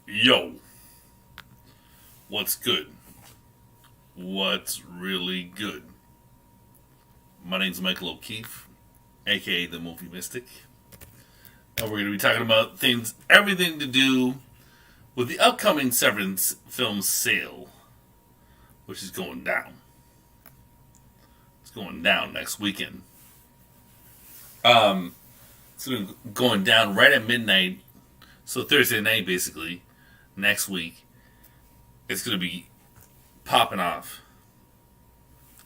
Yo, what's good? What's really good? My name's Michael O'Keefe, aka the Movie Mystic, and we're going to be talking about everything to do with the upcoming Severin Film Sale, which is going down. It's going down next weekend. It's going down right at midnight, so Thursday night, basically, next week. It's going to be popping off.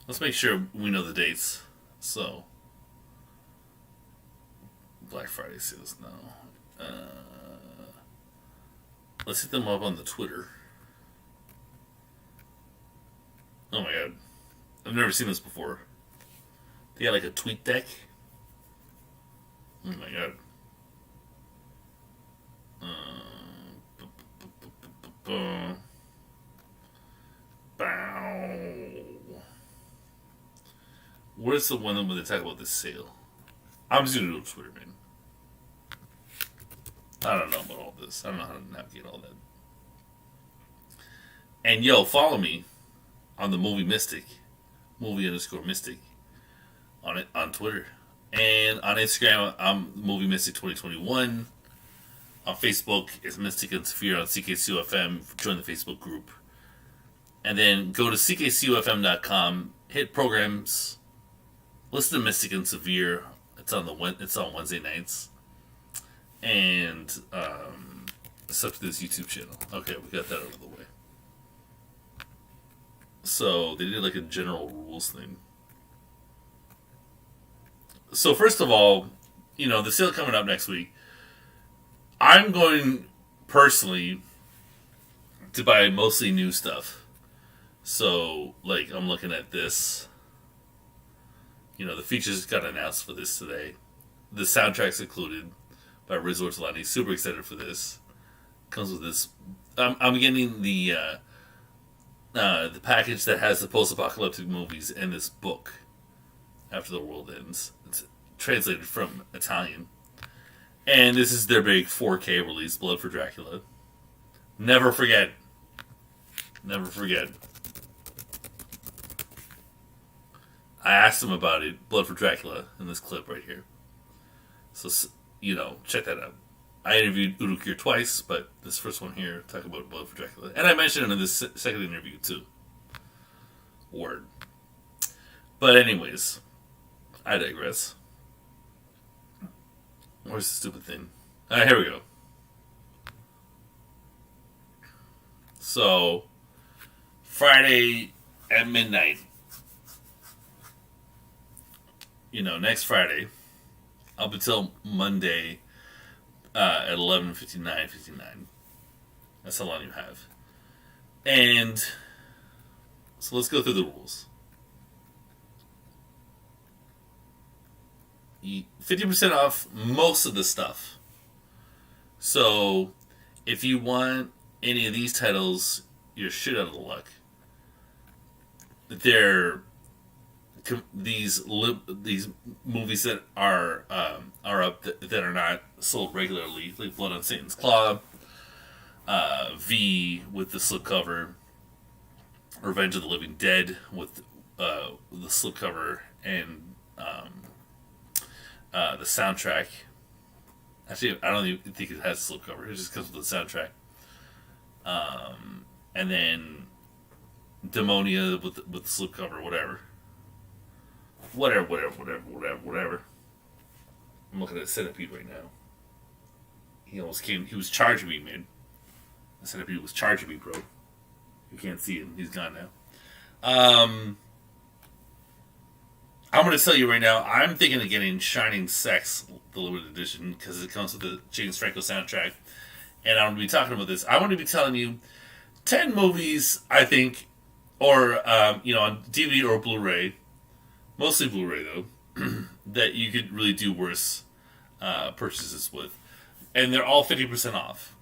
Let's make sure we know the dates. So, Black Friday sales now. Let's hit them up on the Twitter. Oh my god. I've never seen this before. They got like a tweet deck. Oh my god. Where's the one where they talk about this sale? I'm just gonna do it on Twitter, man. I don't know about all this. I don't know how to navigate all that. And yo, follow me on the Movie Mystic, movie_mystic on Twitter. And on Instagram, I'm Movie Mystic 2021. On Facebook, it's Mystic and Severe on CKCOFM. Join the Facebook group. And then go to ckcofm.com, hit programs, listen to Mystic and Severe. It's on Wednesday nights. And it's up to this YouTube channel. Okay, we got that out of the way. So they did like a general rules thing. So first of all, the sale coming up next week. I'm going personally to buy mostly new stuff. So, like, I'm looking at this. The features got announced for this today. The soundtrack's included by Riz Ortolani. Super excited for this. Comes with this. I'm getting the package that has the post-apocalyptic movies and this book. After the World Ends. It's translated from Italian. And this is their big 4K release, Blood for Dracula. Never forget. Never forget. I asked him about it, Blood for Dracula, in this clip right here. So, check that out. I interviewed Udo Kier twice, but this first one here, talk about Blood for Dracula. And I mentioned it in this second interview, too. Word. But anyways, I digress. Where's the stupid thing? Alright, here we go. So, Friday at midnight. Next Friday. Up until Monday at 11:59. That's how long you have. And so let's go through the rules. 50% off most of the stuff. So, if you want any of these titles, you're shit out of the luck. These movies that are up that are not sold regularly, like Blood on Satan's Claw, V with the slipcover, Revenge of the Living Dead with the slipcover, and the soundtrack. Actually, I don't even think it has a slipcover. It just comes with the soundtrack. And then Demonia with the slipcover, whatever. Whatever. I'm looking at Centipede right now. He was charging me, man. The Centipede was charging me, bro. You can't see him. He's gone now. I'm going to tell you right now, I'm thinking of getting Shining Sex, the limited edition, because it comes with the James Franco soundtrack. And I'm going to be talking about this. I want to be telling you 10 movies, I think, or, on DVD or Blu-ray, mostly Blu-ray, though, that you could really do worse purchases with. And they're all 50% off.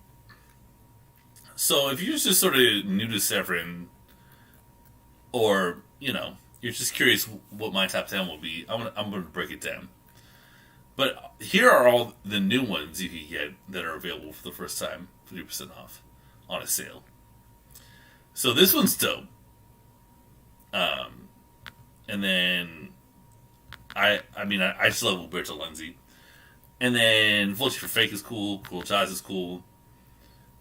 So if you're just sort of new to Severin, or, you're just curious what my top 10 will be, I'm going to break it down. But here are all the new ones you can get that are available for the first time, 50% off. on a sale. So this one's dope. Um, and then I just love Umberto Lenzi. And then Fulci for Fake is cool. Cool Jazz is cool.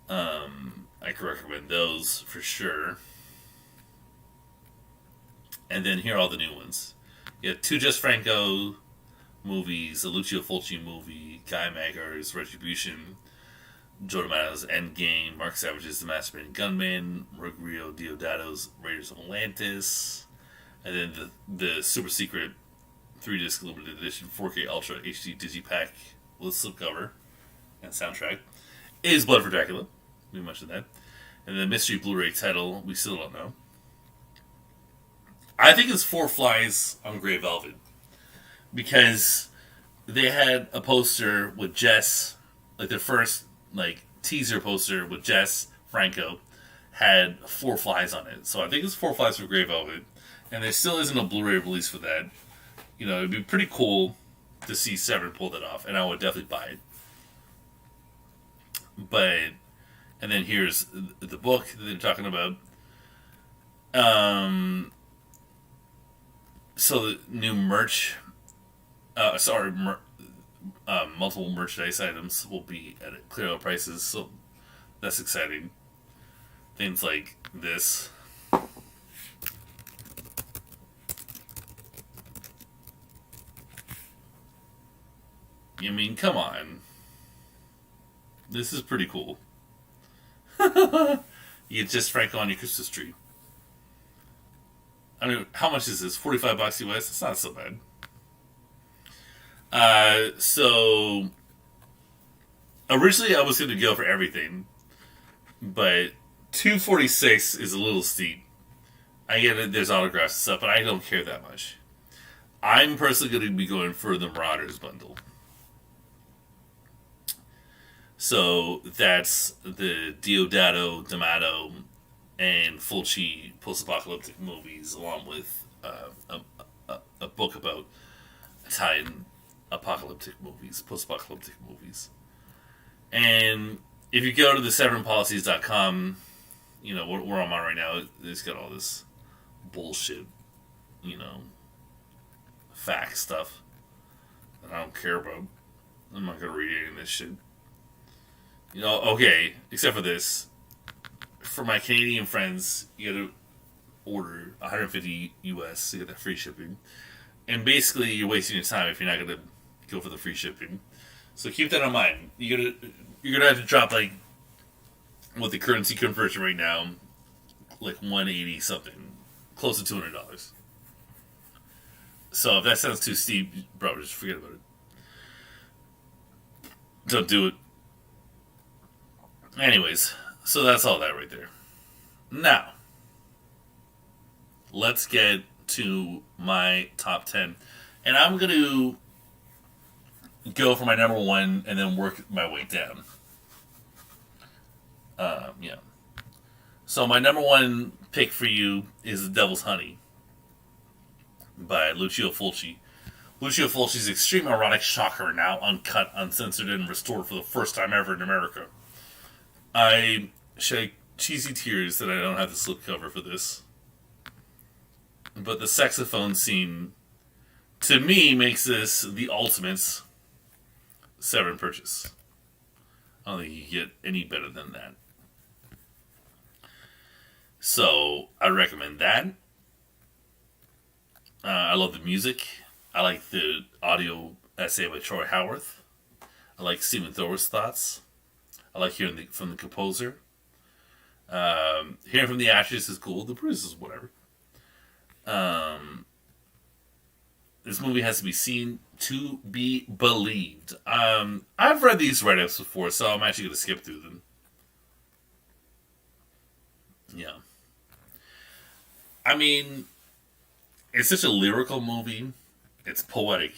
I can recommend those for sure. And then here are all the new ones. You have two Just Franco movies, a Lucio Fulci movie, Guy Magar's Retribution, Joe D'Amato's Endgame, Mark Savage's The Masturbating Gunman, Rodrigo Diodato's Raiders of Atlantis, and then the super secret 3-disc limited edition 4K Ultra HD Digipack with slipcover and soundtrack is Blood for Dracula. We mentioned that. And the mystery Blu-ray title, we still don't know. I think it's Four Flies on Grey Velvet. Because they had a poster with Jess, like their first teaser poster with Jess Franco had Four Flies on it. So I think it's Four Flies for Grey Velvet. And there still isn't a Blu-ray release for that. You know, it'd be pretty cool to see Severin pull that off, and I would definitely buy it. But, and then here's the book that they're talking about. So the new merch, multiple merchandise items will be at clear out prices, so that's exciting. Things like this. I mean, come on. This is pretty cool. You get Just Franco on your Christmas tree. I mean, how much is this? $45 US? It's not so bad. So originally I was going to go for everything, but $246 is a little steep. I get it. There's autographs and stuff, but I don't care that much. I'm personally going to be going for the Marauders bundle. So that's the Diodato, D'Amato, and Fulci post-apocalyptic movies, along with a book about Italian apocalyptic movies, post-apocalyptic movies. And if you go to the severinpolicies.com, you know, where I'm on right now, it's got all this bullshit, you know, fact stuff that I don't care about. I'm not going to read any of this shit. You know, okay, except for this. For my Canadian friends, you gotta order $150 US to get that free shipping. And basically, you're wasting your time if you're not gonna go for the free shipping. So keep that in mind. You're gonna have to drop with the currency conversion right now, like 180 something, close to $200. So if that sounds too steep, bro, just forget about it. Don't do it. Anyways, so that's all that right there. Now, let's get to my top 10. And I'm going to go for my number one and then work my way down. Yeah. So my number one pick for you is The Devil's Honey by Lucio Fulci. Lucio Fulci's extreme erotic shocker, now uncut, uncensored, and restored for the first time ever in America. I shed cheesy tears that I don't have the slipcover for this. But the saxophone scene, to me, makes this the ultimate Severin purchase. I don't think you get any better than that. So, I recommend that. I love the music. I like the audio essay by Troy Howarth. I like Stephen Thor's thoughts. I like hearing from the composer. Hearing from the actress is cool. The producers is whatever. This movie has to be seen to be believed. I've read these write-ups before, so I'm actually going to skip through them. Yeah. I mean, it's such a lyrical movie. It's poetic.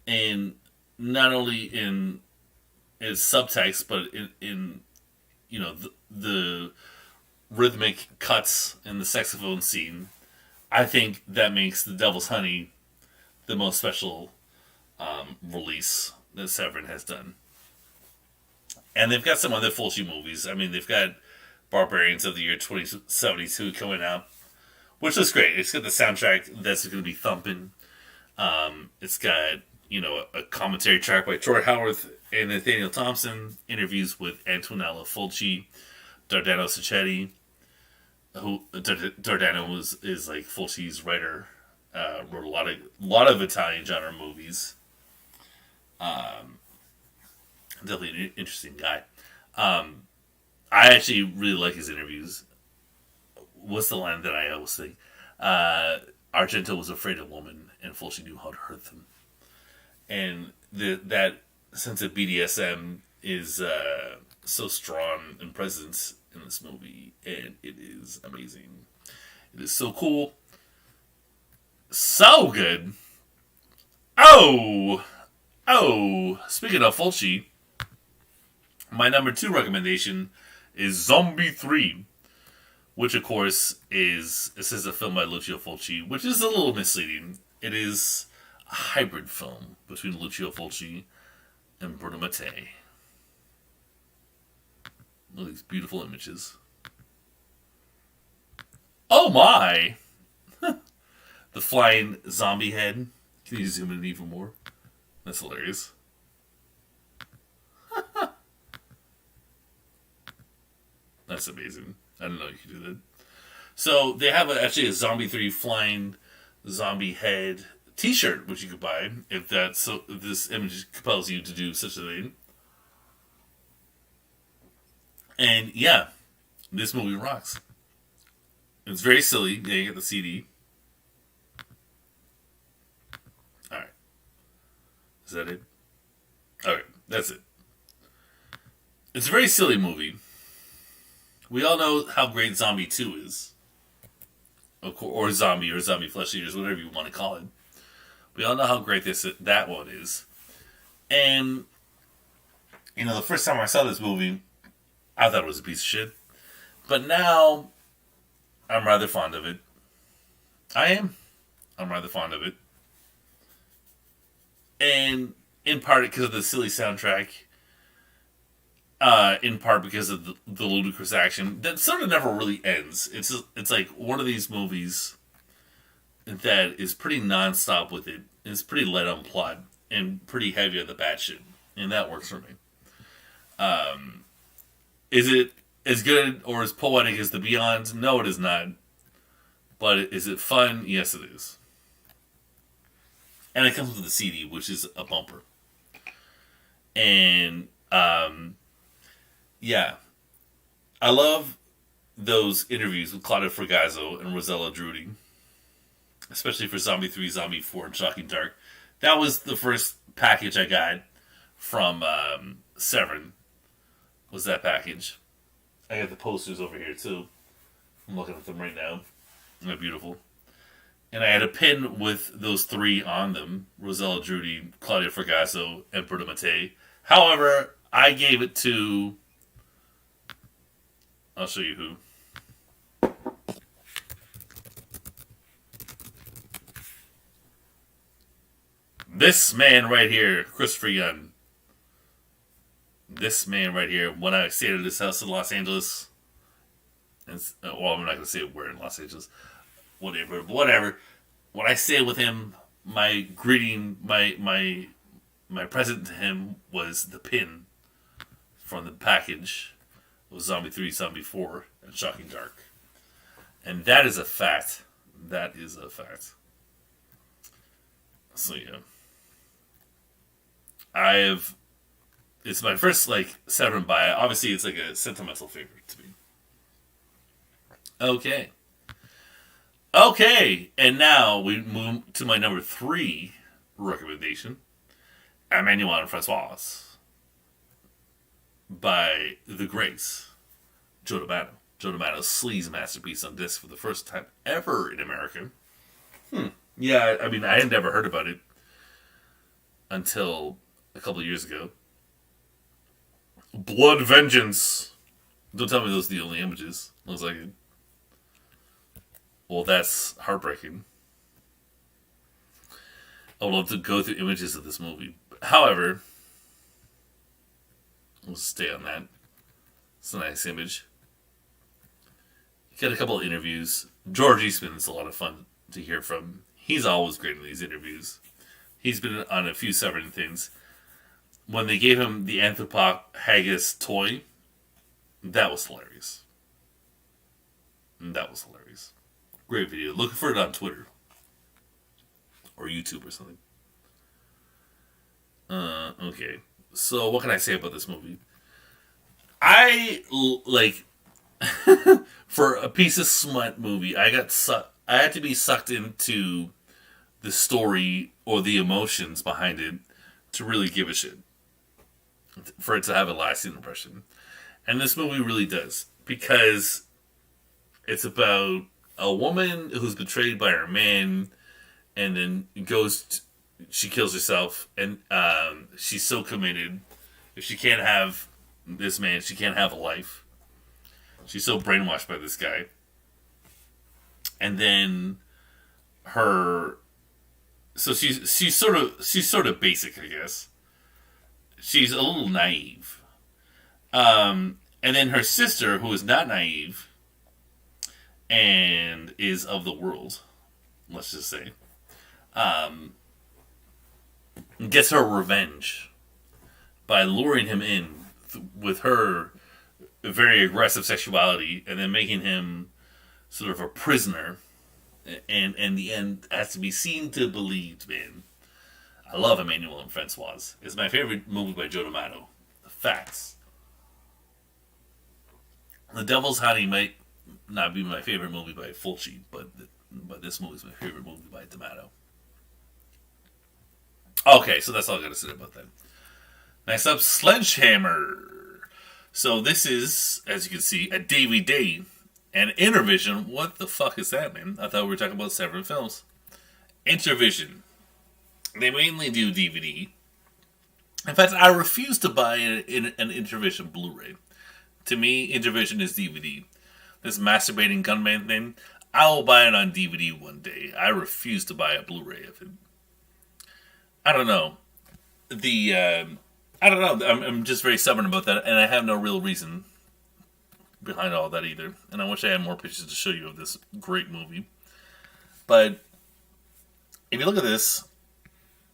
And not only in its subtext, but in you know, the rhythmic cuts in the saxophone scene. I think that makes The Devil's Honey the most special release that Severin has done. And they've got some other Fulci movies. I mean, they've got Barbarians of the Year 2072 coming out, which looks great. It's got the soundtrack that's going to be thumping. It's got, a commentary track by Troy Howarth and Nathaniel Thompson, interviews with Antonella Fulci, Dardano Sacchetti, who Dardano is like Fulci's writer. Wrote a lot of Italian genre movies. Definitely an interesting guy. I actually really like his interviews. What's the line that I always think? Argento was afraid of women, and Fulci knew how to hurt them. And that sense of BDSM is so strong in presence in this movie, and it is amazing. It is so cool. So good. Oh! Speaking of Fulci, my number 2 recommendation is Zombie 3, which of course is a film by Lucio Fulci, which is a little misleading. It is a hybrid film between Lucio Fulci and Bruno Mattei. Look at these beautiful images. Oh my! The flying zombie head. Can you zoom in even more? That's hilarious. That's amazing. I didn't know you could do that. So they have actually a Zombie 3 flying zombie head T-shirt, which you could buy if this image compels you to do such a thing. And yeah, this movie rocks. It's very silly. Yeah, you get the CD. All right, is that it? All right, that's it. It's a very silly movie. We all know how great Zombie 2 is. Or Zombie Flesh Eaters, whatever you want to call it. We all know how great that one is. And, the first time I saw this movie, I thought it was a piece of shit. But now, I'm rather fond of it. I am. I'm rather fond of it. And, in part because of the silly soundtrack, in part because of the ludicrous action that sort of never really ends. It's like one of these movies that is pretty nonstop with it. It's pretty light on plot and pretty heavy on the bad shit, and that works for me. Is it as good or as poetic as The Beyond? No, it is not. But is it fun? Yes, it is. And it comes with a CD, which is a bumper. And yeah, I love those interviews with Claudia Fragazzo and Rosella Drudy, especially for Zombie 3, Zombie 4, and Shocking Dark. That was the first package I got from Severin, was that package. I got the posters over here, too. I'm looking at them right now. They're beautiful. And I had a pin with those 3 on them, Rosella Drudy, Claudia Fragazzo, and Bruno Mattei. However, I gave it to... I'll show you who. This man right here, Christopher Young. This man right here, when I stayed at his house in Los Angeles, and, well, I'm not going to say where in Los Angeles, whatever. When I stayed with him, my greeting, my present to him was the pin from the package. Was Zombie 3, Zombie 4, and Shocking Dark. And that is a fact. That is a fact. So, yeah. It's my first, Severin buy. Obviously, it's like a sentimental favorite to me. Okay, and now we move to my number 3 recommendation. Emmanuel and Francesca. By The Grace, Joe D'Amato. Joe D'Amato's sleaze masterpiece on disc for the first time ever in America. Yeah, I mean, I had never heard about it until a couple of years ago. Blood Vengeance. Don't tell me those are the only images. Looks like it. Well, that's heartbreaking. I would love to go through images of this movie. However, We'll stay on that. It's a nice image. Got a couple of interviews. George Eastman's a lot of fun to hear from. He's always great in these interviews. He's been on a few Severin things. When they gave him the Anthropophagus toy, that was hilarious. That was hilarious. Great video. Look for it on Twitter. Or YouTube or something. Okay. So, what can I say about this movie? For a piece of smut movie, I had to be sucked into the story or the emotions behind it to really give a shit. For it to have a lasting impression. And this movie really does. Because it's about a woman who's betrayed by her man and then she kills herself, and she's so committed. If she can't have this man, she can't have a life. She's so brainwashed by this guy. And then she's sort of basic, I guess. She's a little naive. And then her sister, who is not naive and is of the world, let's just say, gets her revenge by luring him in with her very aggressive sexuality and then making him sort of a prisoner. And the end has to be seen to believed, man. I love Emmanuel and Francesca. It's my favorite movie by Joe D'Amato. The facts. The Devil's Honey might not be my favorite movie by Fulci, but this movie is my favorite movie by D'Amato. Okay, so that's all I got to say about that. Next up, Sledgehammer. So this is, as you can see, a DVD. And Intervision, what the fuck is that, man? I thought we were talking about Severin Films. Intervision. They mainly do DVD. In fact, I refuse to buy an Intervision Blu-ray. To me, Intervision is DVD. This masturbating gunman thing, I will buy it on DVD one day. I refuse to buy a Blu-ray of it. I don't know. I don't know. I'm just very stubborn about that, and I have no real reason behind all that either. And I wish I had more pictures to show you of this great movie. But if you look at this,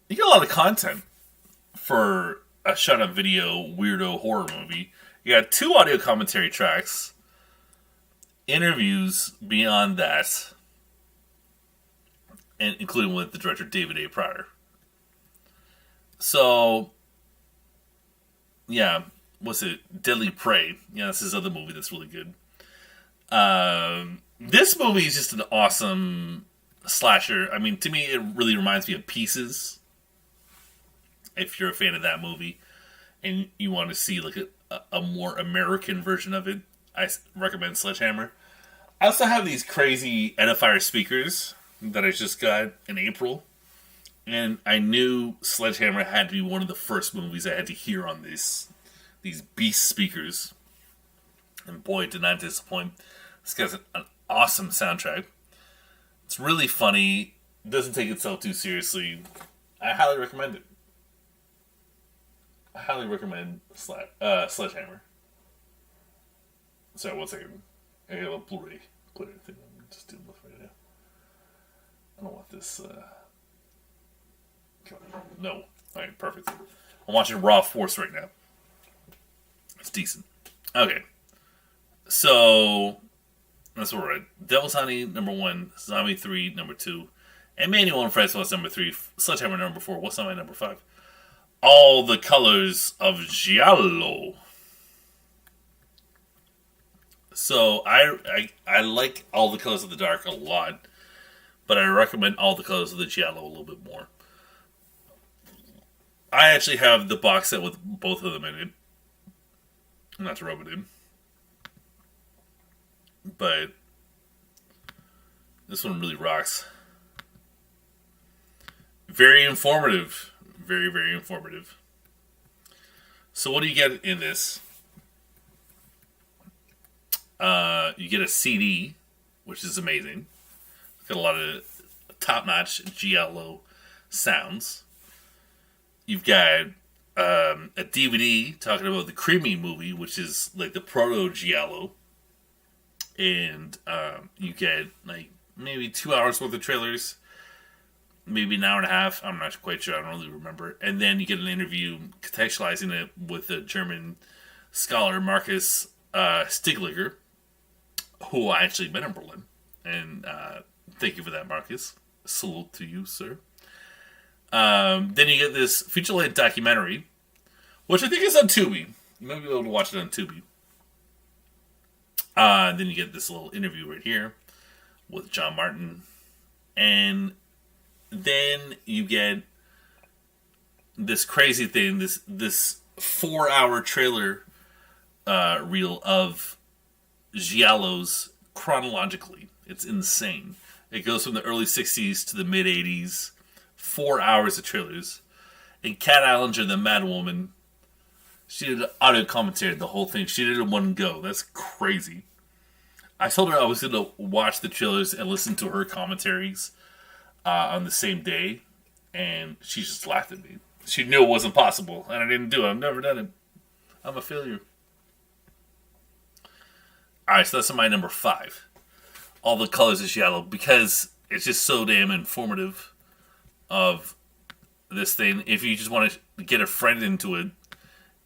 you get a lot of content for a shot-on-video weirdo horror movie. You got 2 audio commentary tracks, interviews beyond that, and including with the director David A. Pryor. So, yeah, what's it? Deadly Prey. Yeah, that's his other movie that's really good. This movie is just an awesome slasher. I mean, to me, it really reminds me of Pieces. If you're a fan of that movie and you want to see like a more American version of it, I recommend Sledgehammer. I also have these crazy Edifier speakers that I just got in April. And I knew Sledgehammer had to be one of the first movies I had to hear on these beast speakers. And boy, it did not disappoint. This guy's an awesome soundtrack. It's really funny. It doesn't take itself too seriously. I highly recommend it. I highly recommend Sledgehammer. Sorry, one second. I have a Blu-ray player thing I'm just dealing with right now. I don't want this... No. Alright, perfect. I'm watching Raw Force right now. It's decent. Okay. So, that's where we're at. Devil's Honey, number 1. Zombie 3, number 2. Emmanuel and Francesca, number 3. Sledgehammer, number 4. What's on my number 5? All the Colors of Giallo. So, I like All the Colors of the Dark a lot. But I recommend All the Colors of the Giallo a little bit more. I actually have the box set with both of them in it. Not to rub it in. But this one really rocks. Very informative. Very, very informative. So what do you get in this? You get a CD, which is amazing. Got a lot of top-notch Giallo sounds. You've got a DVD talking about the Creamy movie, which is like the proto Giallo, and you get like maybe 2 hours worth of trailers, maybe an hour and a half. I'm not quite sure. I don't really remember. And then you get an interview contextualizing it with a German scholar, Marcus Stigliger, who I actually met in Berlin. And thank you for that, Marcus. Salute to you, sir. Then you get this feature-length documentary, which I think is on Tubi. You might be able to watch it on Tubi. Then you get this little interview right here with John Martin. And then you get this crazy thing, this 4-hour trailer reel of Giallos chronologically. It's insane. It goes from the early 60s to the mid 80s. 4 hours of trailers. And Kat Allinger, the Mad Woman, she did audio commentary the whole thing. She did it in one go. That's crazy. I told her I was going to watch the trailers and listen to her commentaries on the same day. And she just laughed at me. She knew it wasn't possible. And I didn't do it. I've never done it. I'm a failure. Alright, so that's my number 5. All the Colors of Giallo. Because it's just so damn informative of this thing. If you just want to get a friend into it,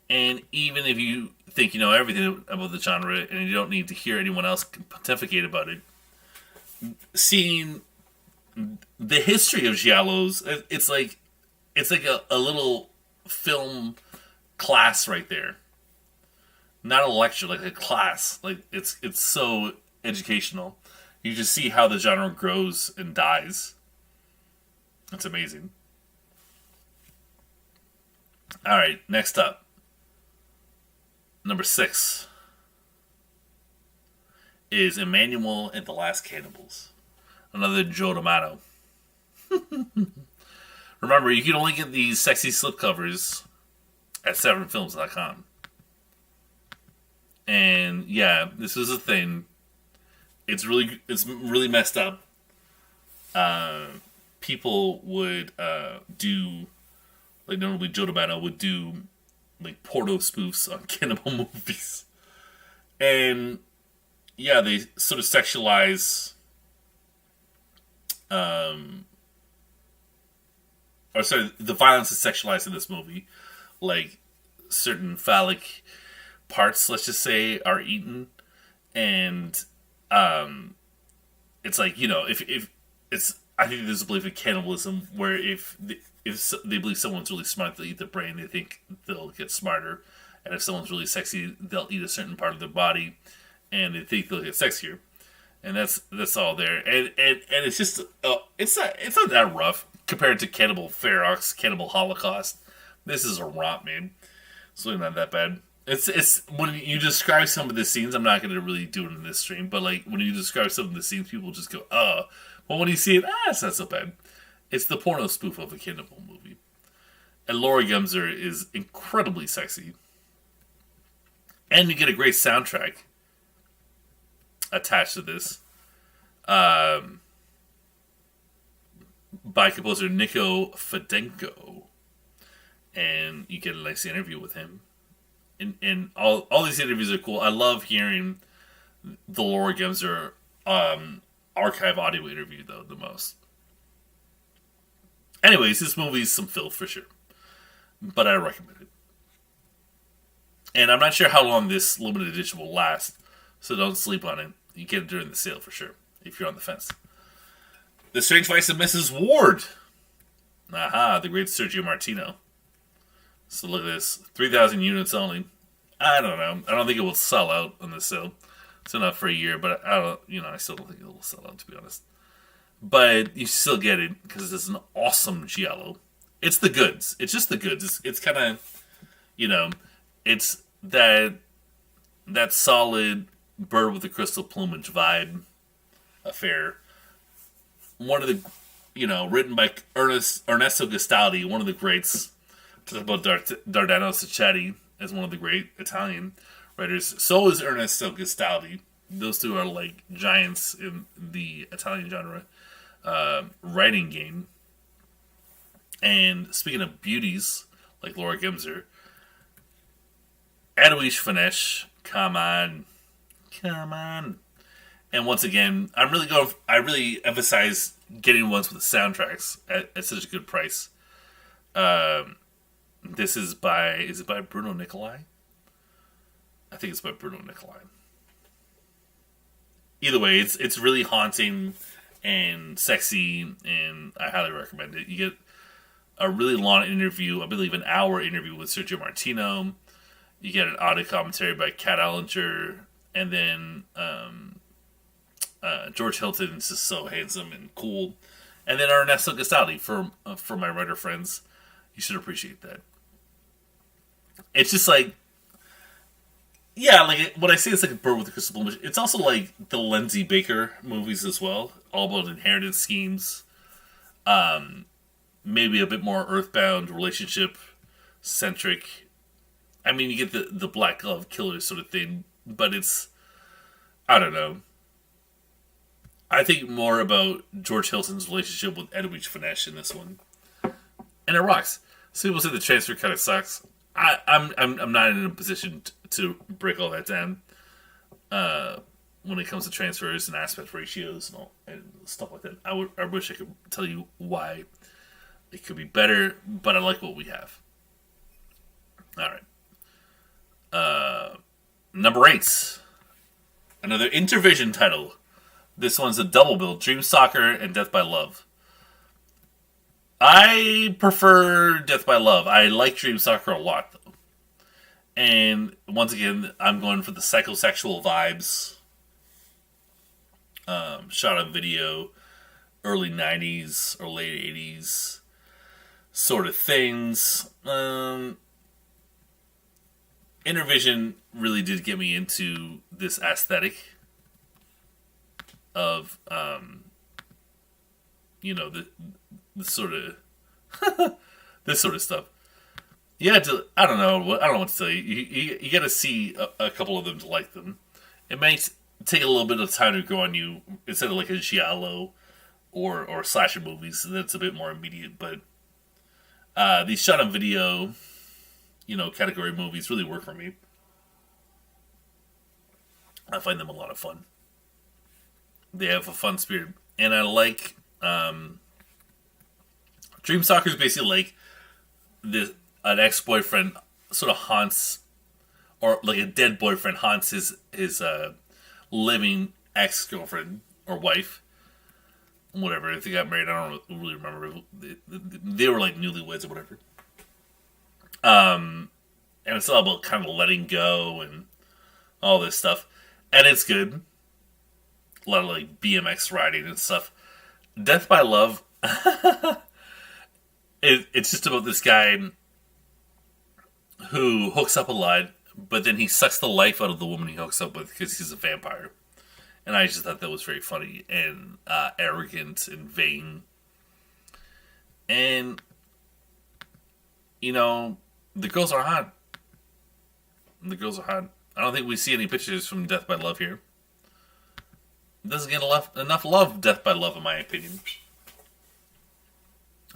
and even if you think you know everything about the genre and you don't need to hear anyone else pontificate about it, seeing the history of Giallos, it's like a little film class right there. Not a lecture, like a class. Like it's so educational. You just see how the genre grows and dies. It's amazing. Alright, next up. Number 6 is Emmanuel and the Last Cannibals. Another Joe D'Amato. Remember, you can only get these sexy slipcovers at severinfilms.com. And yeah, this is a thing. It's really messed up. People would do, like normally Joe D'Amato would do like porno spoofs on cannibal movies. And yeah, they sort of sexualize the violence is sexualized in this movie. Like certain phallic parts, let's just say, are eaten. And it's like, you know, if it's, I think there's a belief in cannibalism where if they believe someone's really smart, they'll eat their brain. They think they'll get smarter, and if someone's really sexy, they'll eat a certain part of their body, and they think they'll get sexier. And that's all there. And it's just it's not that rough compared to Cannibal Ferox, Cannibal Holocaust. This is a romp, man. It's really not that bad. It's when you describe some of the scenes, I'm not going to really do it in this stream, but like when you describe some of the scenes, people just go, oh. But when you see it, it's not so bad. It's the porno spoof of a cannibal movie. And Laura Gemser is incredibly sexy. And you get a great soundtrack attached to this. By composer Nico Fedenko. And you get a nice interview with him. And all these interviews are cool. I love hearing the Laura Gemser archive audio interview, though, the most. Anyways, this movie's some filth for sure. But I recommend it. And I'm not sure how long this limited edition will last, so don't sleep on it. You get it during the sale for sure, if you're on the fence. The Strange Vice of Mrs. Ward. Aha, the great Sergio Martino. So look at this. 3,000 units only. I don't know. I don't think it will sell out on the sale. It's enough for a year, but I still don't think it will sell out, to be honest. But you still get it because it's an awesome Giallo. It's the goods. It's just the goods. It's kind of, it's that solid bird with the crystal plumage vibe affair. One of the, written by Ernesto Gastaldi, one of the greats. Talk about Dardano Sacchetti as one of the great Italian writers. So is Ernesto Gastaldi. Those two are like giants in the Italian genre writing game. And speaking of beauties, like Laura Gemser. Edwige Finesse, come on. Come on. And once again, I really emphasize getting ones with the soundtracks at such a good price. This is it by Bruno Nicolai? I think it's by Bruno Nicolai. Either way, it's really haunting and sexy, and I highly recommend it. You get a really long interview, I believe an hour interview with Sergio Martino. You get an audio commentary by Kat Allinger, and then George Hilton is just so handsome and cool. And then Ernesto Gastaldi, for my writer friends, you should appreciate that. It's just like, yeah, like when I say it's like a bird with a crystal ball, it's also like the Lindsay Baker movies as well, all about inheritance schemes. Maybe a bit more earthbound, relationship centric. I mean, you get the Black Glove Killer sort of thing, but it's, I don't know. I think more about George Hilton's relationship with Edwige Finesse in this one, and it rocks. Some people say the transfer kind of sucks. I'm not in a position to break all that down when it comes to transfers and aspect ratios and stuff like that. I wish I could tell you why it could be better, but I like what we have. All right. Number 8. Another Intervision title. This one's a double bill. Dream Stalker and Death by Love. I prefer Death by Love. I like Dream Stalker a lot, though. And once again, I'm going for the psychosexual vibes. Shot on video, early 90s or late 80s sort of things. Intervision really did get me into this aesthetic of, the sort of this sort of stuff. Yeah, I don't know what to tell you. You got to see a couple of them to like them. It may take a little bit of time to grow on you instead of like a giallo or slasher movies. That's a bit more immediate, but these shot on video, category movies really work for me. I find them a lot of fun. They have a fun spirit, and I like. Dream Stalker is basically like an ex-boyfriend sort of haunts, or like a dead boyfriend haunts his living ex-girlfriend or wife, whatever. If they got married, I don't really remember. They were like newlyweds or whatever. And it's all about kind of letting go and all this stuff, and it's good. A lot of like BMX riding and stuff. Death by Love. It's just about this guy who hooks up a lot, but then he sucks the life out of the woman he hooks up with because he's a vampire. And I just thought that was very funny and arrogant and vain. And, the girls are hot. The girls are hot. I don't think we see any pictures from Death by Love here. It doesn't get enough love, Death by Love, in my opinion.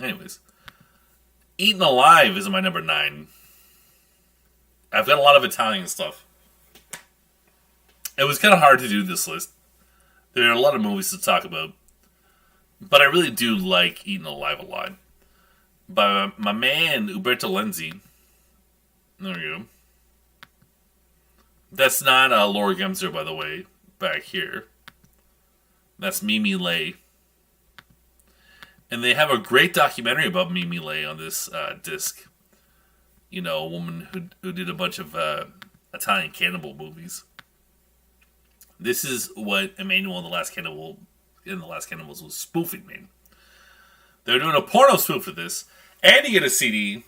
Anyways. Eaten Alive is my number 9. I've got a lot of Italian stuff. It was kind of hard to do this list. There are a lot of movies to talk about. But I really do like Eaten Alive a lot. By my man, Umberto Lenzi. There we go. That's not Laura Gemser, by the way, back here. That's Mimi Lay. And they have a great documentary about Mimi Lay on this disc. A woman who did a bunch of Italian cannibal movies. This is what Emmanuel and the Last Cannibals was spoofing, man. They're doing a porno spoof for this. And you get a CD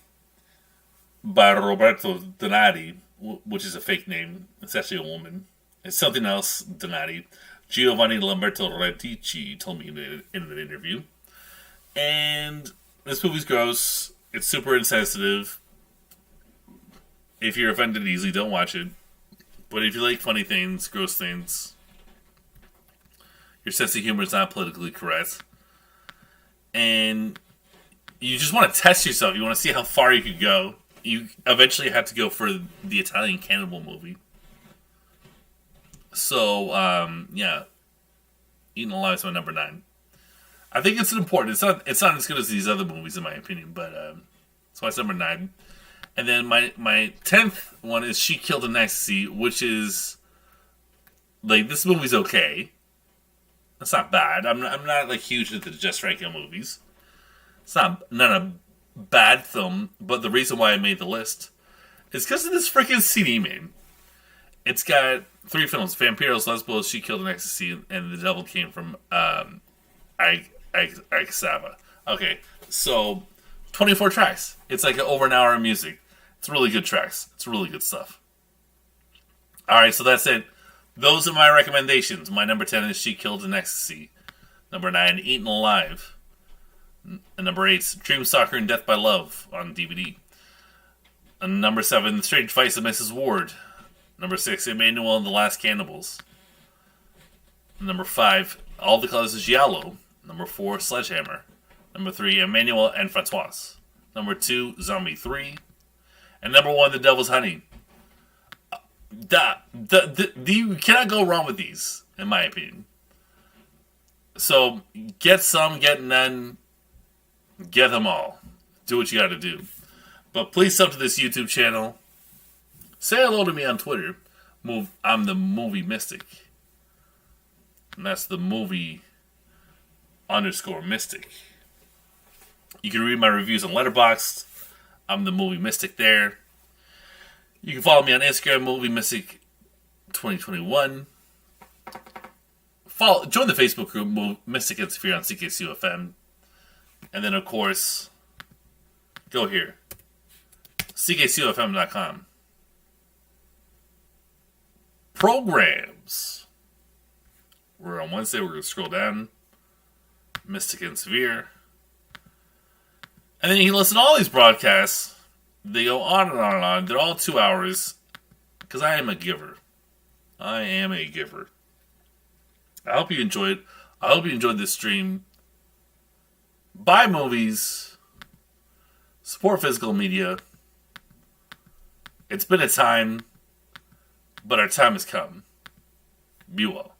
by Roberto Donati, which is a fake name. It's actually a woman. It's something else, Donati. Giovanni Lamberto Radici told me in an interview. And this movie's gross. It's super insensitive. If you're offended easily, don't watch it. But if you like funny things, gross things, your sense of humor is not politically correct, and you just want to test yourself, you want to see how far you could go, you eventually had to go for the Italian Cannibal movie. So, yeah, Eaten Alive is my number 9. I think it's important. It's not as good as these other movies in my opinion, but so it's number 9. And then my 10th one is She Killed in Ecstasy, which is like this movie's okay. It's not bad. I'm not like huge into the Jess Franco movies. It's not a bad film, but the reason why I made the list is because of this freaking CD, man. It's got 3 films: Vampiros, Lesbos, She Killed in Ecstasy, and The Devil Came from Ixaba. Okay, so 24 tracks. It's like over an hour of music. It's really good tracks. It's really good stuff. Alright, so that's it. Those are my recommendations. My number 10 is She Killed in Ecstasy. Number 9, Eaten Alive. And number 8, Dream Stalker and Death by Love on DVD. And number 7, The Strange Vice of Mrs. Ward. Number 6, Emmanuel and the Last Cannibals. Number 5, All the Colors of Giallo. Number 4, Sledgehammer. Number 3, Emmanuel and Francoise. Number 2, Zombie 3. And number 1, The Devil's Honey. You cannot go wrong with these, in my opinion. So, get some, get none, get them all. Do what you gotta do. But please sub to this YouTube channel. Say hello to me on Twitter. I'm the Movie Mystic. And that's the movie _mystic. You can read my reviews on Letterboxd. I'm the Movie Mystic there. You can follow me on Instagram, Movie Mystic 2021. Join the Facebook group, Mystic and Severin on CKCUFM. And then, of course, go here. CKCUFM.com. Programs. We're on Wednesday. We're going to scroll down. Mystic and Severe. And then you can listen to all these broadcasts. They go on and on and on. They're all 2 hours. Because I am a giver. I am a giver. I hope you enjoyed. I hope you enjoyed this stream. Buy movies. Support physical media. It's been a time, but our time has come. Be well.